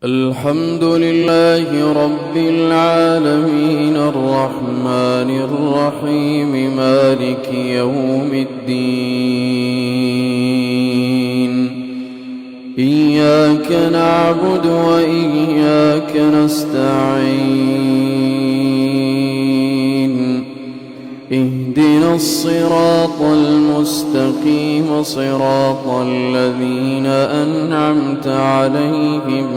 الحمد لله رب العالمين الرحمن الرحيم مالك يوم الدين إياك نعبد وإياك نستعين اهدنا الصراط المستقيم صراط الذين أنعمت عليهم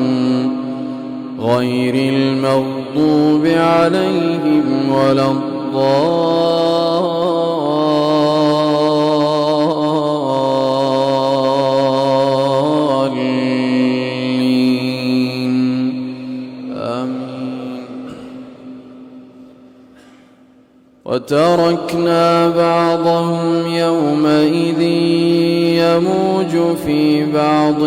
غير المغضوب عليهم ولا الضالين آمين. وتركنا بعضهم يومئذ يموج في بعض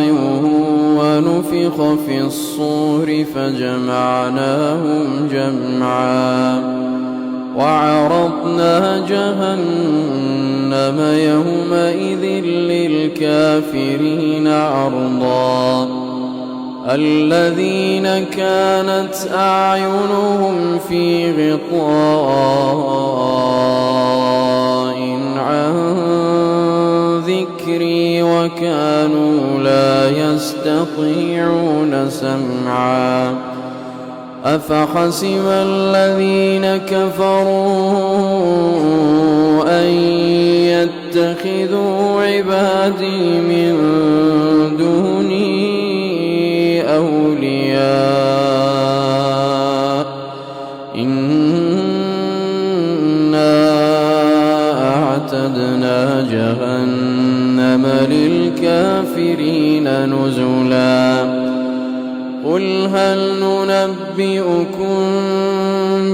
ونفخ في الصور فجمعناهم جمعا وعرضنا جهنم يومئذ للكافرين عرضا الذين كانت أعينهم في غطاء عن ذكري وكانوا لا يستطيعون سمعا أفحسب الذين كفروا أن يتخذوا عبادي من دوني أولياء إنا أعتدنا جهنم للكافرين نزلا قل هل ننبئكم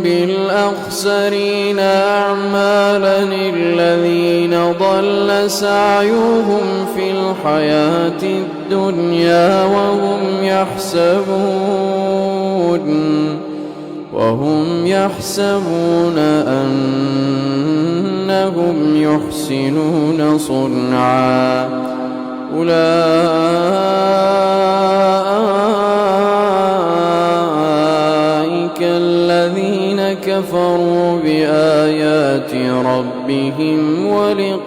بالأخسرين أعمالا الذين ضل سعيهم في الحياة الدنيا وهم يحسبون أنهم يحسنون صنعا أولئك الذين كفروا بآيات ربهم ولقائه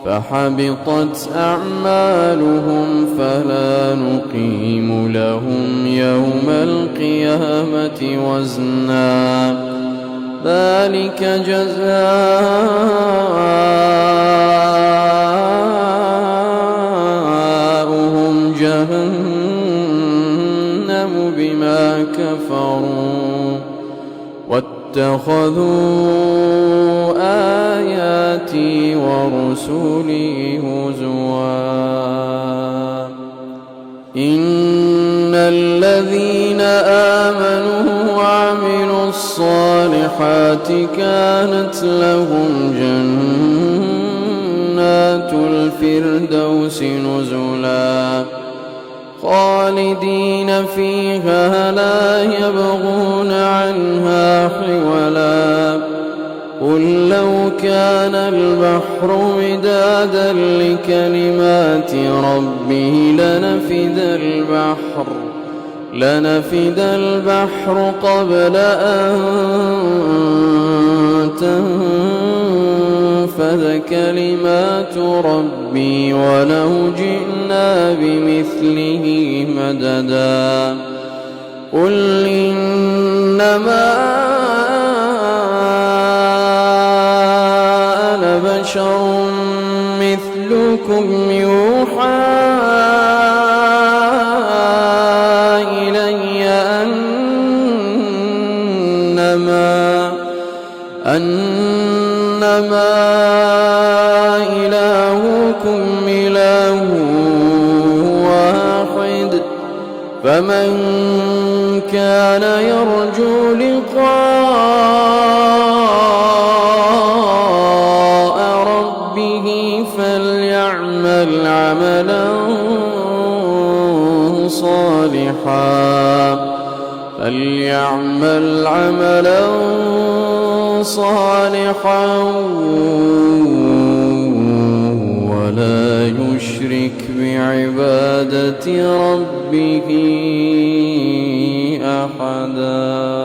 فحبطت أعمالهم فلا نقيم لهم يوم القيامة وزنا ذلك جزاؤهم جهنم بما كفروا واتخذوا آياتي ورسلي هزوا إن الذين آمنوا وعملوا الصالحات كانت لهم جنات الفردوس نزلا خالدين فيها لا يبغون عنها حولا قل لو كان البحر مدادا لكلمات ربي لنفد البحر قبل أن تنفذ كلمات ربي ولو جئنا بمثله مددا قل إنما أنا بشر مثلكم يوحى إلي أنما إلهكم إله واحد فمن كان يرجو لقاء ربه فليعمل عملا صالحا ولا يشرك بعبادة ربه أحدا.